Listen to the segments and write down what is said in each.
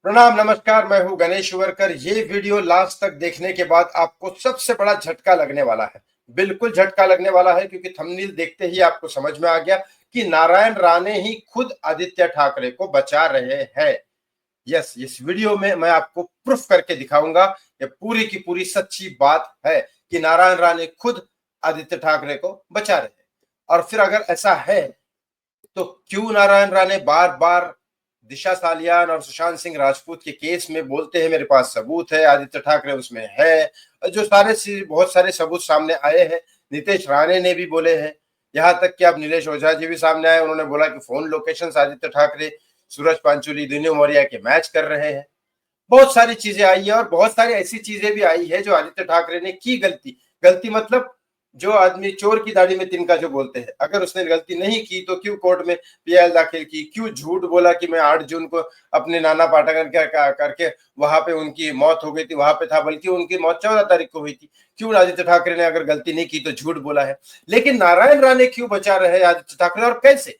प्रणाम, नमस्कार। मैं हूं गणेश वर्कर। ये वीडियो लास्ट तक देखने के बाद आपको सबसे बड़ा झटका लगने वाला है। बिल्कुल झटका लगने वाला है, क्योंकि थंबनेल देखते ही आपको समझ में आ गया कि नारायण राणे ही खुद आदित्य ठाकरे को बचा रहे हैं। यस, इस वीडियो में मैं आपको प्रूफ करके दिखाऊंगा। ये पूरी की पूरी सच्ची बात है कि नारायण राणे खुद आदित्य ठाकरे को बचा रहे हैं। और फिर अगर ऐसा है तो क्यों नारायण राणे बार बार दिशा सालियान और सुशांत सिंह राजपूत के केस में बोलते हैं मेरे पास सबूत है, आदित्य ठाकरे उसमें है। जो बहुत सारे सबूत सामने आए हैं। नितेश राणे ने भी बोले हैं, यहाँ तक कि अब नीलेश ओझा जी भी सामने आए। उन्होंने बोला कि फोन लोकेशन आदित्य ठाकरे, सूरज पांचुली, दिन्यू मौर्य के मैच कर रहे हैं। बहुत सारी चीजें आई है, और बहुत सारी ऐसी चीजें भी आई है जो आदित्य ठाकरे ने की गलती। गलती मतलब जो आदमी चोर की दाढ़ी में तिनका जो बोलते हैं, अगर उसने गलती नहीं की तो क्यों कोर्ट में पीआईएल दाखिल की, क्यों झूठ बोला कि मैं 8 जून को अपने नाना पाटेकर करके वहां पे उनकी मौत हो गई थी, वहां पे था, बल्कि उनकी मौत 14 तारीख को हुई थी। क्यों आदित्य ठाकरे ने अगर गलती नहीं की तो झूठ बोला है। लेकिन नारायण राणे क्यों बचा रहे आदित्य ठाकरे, और कैसे?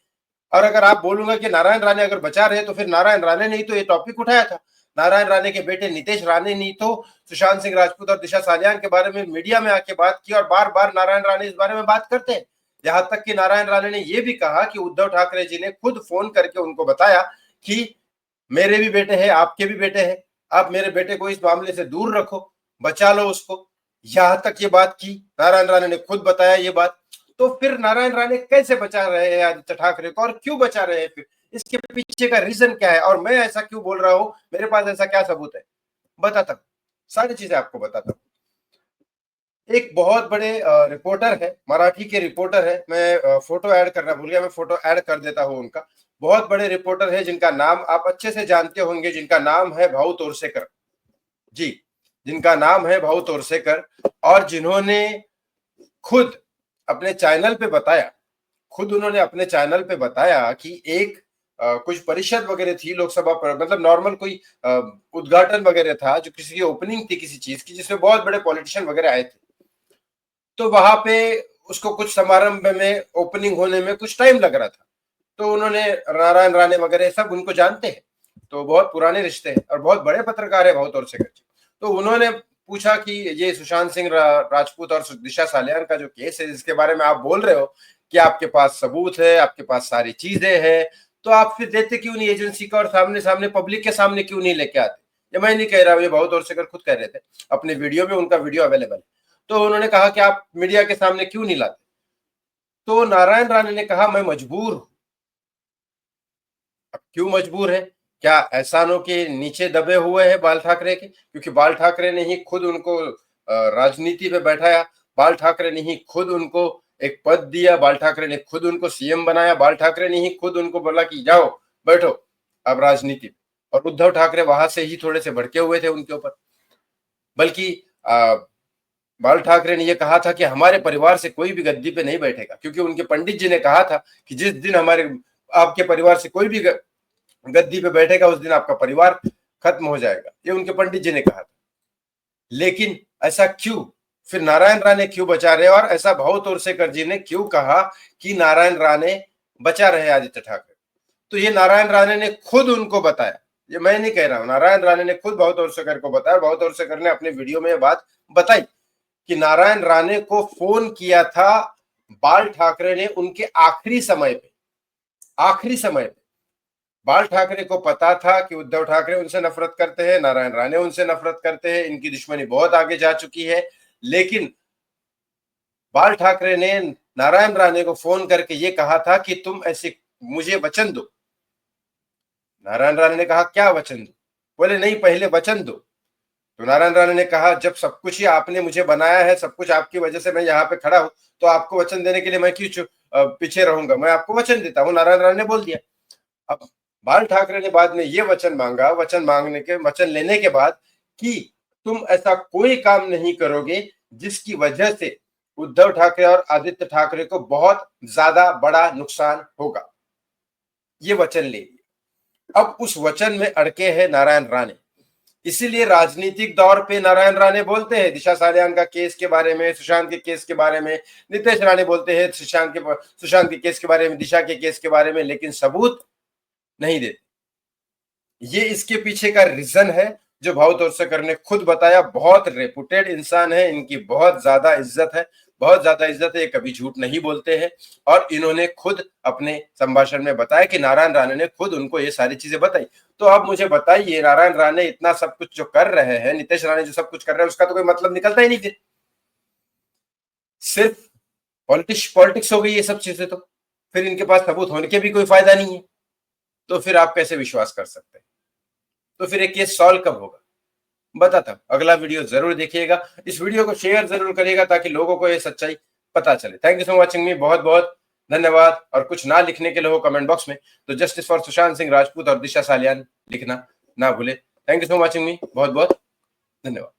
और अगर आप बोलूंगा कि नारायण राणे अगर बचा रहे तो फिर नारायण राणे ने ही तो ये टॉपिक उठाया था। नारायण राणे के बेटे नितेश राणे ने तो सुशांत सिंह राजपूत और दिशा सालियान के बारे में मीडिया में आके बात की, और बार बार नारायण राणे इस बारे में बात करते हैं। यहां तक कि नारायण राणे ने यह भी कहा कि उद्धव ठाकरे जी ने खुद फोन करके उनको बताया कि मेरे भी बेटे हैं, आपके भी बेटे हैं, आप मेरे बेटे को इस मामले से दूर रखो, बचा लो उसको। यहां तक ये बात की, नारायण राणे ने खुद बताया ये बात। तो फिर नारायण राणे कैसे बचा रहे हैं आदित्य ठाकरे को, और क्यों बचा रहे हैं? फिर इसके पीछे का रीजन क्या है, और मैं ऐसा क्यों बोल रहा हूं, मेरे पास ऐसा क्या सबूत है, बताता हूं। सारी चीजें आपको बताता हूं। एक बहुत बड़े रिपोर्टर है, मराठी के रिपोर्टर है। मैं फोटो ऐड करना भूल गया, मैं फोटो ऐड कर देता हूं उनका। बहुत बड़े रिपोर्टर है जिनका नाम आप अच्छे से जानते होंगे, जिनका नाम है भाऊ तोरसेकर जी, जिनका नाम है भाऊ तोरसेकर। और जिन्होंने खुद अपने चैनल पे बताया, खुद उन्होंने अपने चैनल पे बताया कि एक कुछ परिषद वगैरह थी लोकसभा पर, मतलब नॉर्मल कोई उद्घाटन वगैरह था, जो किसी की ओपनिंग थी किसी चीज की, जिसमें बहुत बड़े पॉलिटिशियन वगैरह आए थे। तो वहां पे उसको कुछ समारंभ में ओपनिंग होने में कुछ टाइम लग रहा था। तो उन्होंने, नारायण राणे वगैरह सब उनको जानते हैं, तो बहुत पुराने रिश्ते हैं और बहुत बड़े पत्रकार है बहुत और से। तो उन्होंने पूछा कि ये सुशांत सिंह राजपूत और दिशा सालियान का जो केस है, जिसके बारे में आप बोल रहे हो कि आपके पास सबूत है, आपके पास सारी चीजें हैं, तो आप फिर देते क्यों नहीं एजेंसी का, और सामने सामने पब्लिक के सामने क्यों नहीं लेके आते? ये मैं नहीं कह रहा हूं, ये बहुत और से खुद कह रहे थे अपने वीडियो में, उनका वीडियो अवेलेबल है। तो उन्होंने कहा कि आप मीडिया के सामने क्यों नहीं लाते? तो नारायण राणे ने कहा मैं मजबूर हूं। अब क्यों मजबूर है? क्या एहसानों के नीचे दबे हुए हैं बाल ठाकरे के? क्योंकि बाल ठाकरे ने ही खुद उनको राजनीति में बैठाया, बाल ठाकरे ने ही खुद उनको एक पद दिया, बाल ठाकरे ने खुद उनको सीएम बनाया, बाल ठाकरे ने ही खुद उनको बोला कि जाओ बैठो अब राजनीति। और उद्धव ठाकरे वहां से ही थोड़े से भड़के हुए थे उनके ऊपर। बल्कि बाल ठाकरे ने यह कहा था कि हमारे परिवार से कोई भी गद्दी पे नहीं बैठेगा, क्योंकि उनके पंडित जी ने कहा था कि जिस दिन हमारे आपके परिवार से कोई भी गद्दी पे बैठेगा उस दिन आपका परिवार खत्म हो जाएगा, ये उनके पंडित जी ने कहा था। लेकिन ऐसा क्यों? फिर नारायण राणे क्यों बचा रहे, और ऐसा भाऊ तोरसेकर जी ने क्यों कहा कि नारायण राणे बचा रहे आदित्य ठाकरे? तो ये नारायण राणे ने खुद उनको बताया, ये मैं नहीं कह रहा हूं, नारायण राणे ने खुद भाऊ तोरसेकर को बताया। भाऊ तोरसेकर ने अपने वीडियो में बात बताई कि नारायण राणे को फोन किया था बाल ठाकरे ने उनके आखिरी समय पे। आखिरी समय पे बाल ठाकरे को पता था कि उद्धव ठाकरे उनसे नफरत करते हैं, नारायण राणे उनसे नफरत करते हैं, इनकी दुश्मनी बहुत आगे जा चुकी है। लेकिन बाल ठाकरे ने नारायण राणे को फोन करके ये कहा था कि तुम ऐसे मुझे वचन दो। नारायण राणे ने कहा क्या वचन दो? बोले नहीं, पहले वचन दो। तो नारायण राणे ने कहा जब सब कुछ ही आपने मुझे बनाया है, सब कुछ आपकी वजह से मैं यहाँ पे खड़ा हूं, तो आपको वचन देने के लिए मैं क्यों पीछे रहूंगा, मैं आपको वचन देता हूं। नारायण राणे ने बोल दिया। अब बाल ठाकरे ने बाद में ये वचन मांगा, वचन लेने के बाद कि तुम ऐसा कोई काम नहीं करोगे जिसकी वजह से उद्धव ठाकरे और आदित्य ठाकरे को बहुत ज्यादा बड़ा नुकसान होगा। ये वचन ले लिया। अब उस वचन में अड़के हैं नारायण राणे। इसीलिए राजनीतिक दौर पे नारायण राणे बोलते हैं दिशा सालियान का केस के बारे में, सुशांत के केस के बारे में, नितेश राणे बोलते हैं सुशांत के केस के बारे में, दिशा के केस के बारे में, लेकिन सबूत नहीं देते। ये इसके पीछे का रीजन है जो भाऊ तोरसेकर ने खुद बताया। बहुत रेपुटेड इंसान है, इनकी बहुत ज्यादा इज्जत है, बहुत ज्यादा इज्जत है, ये कभी झूठ नहीं बोलते हैं। और इन्होंने खुद अपने संभाषण में बताया कि नारायण राणे ने खुद उनको ये सारी चीजें बताई। तो अब मुझे बताइए, नारायण राणे इतना सब कुछ जो कर रहे हैं, नितेश राणे जो सब कुछ कर रहे हैं, उसका तो कोई मतलब निकलता ही नहीं। फिर सिर्फ पॉलिटिक्स हो गई ये सब चीजें। तो फिर इनके पास सबूत होने के भी कोई फायदा नहीं है। तो फिर आप कैसे विश्वास कर सकते हैं? तो फिर ये केस सॉल्व कब होगा? बताता हूं, अगला वीडियो जरूर देखिएगा। इस वीडियो को शेयर जरूर करिएगा ताकि लोगों को ये सच्चाई पता चले। थैंक यू फॉर वॉचिंग मी, बहुत बहुत धन्यवाद। और कुछ ना लिखने के लिए हो कमेंट बॉक्स में तो जस्टिस फॉर सुशांत सिंह राजपूत और दिशा सालियान लिखना ना भूले। थैंक यू फॉर वॉचिंग मी, बहुत बहुत धन्यवाद।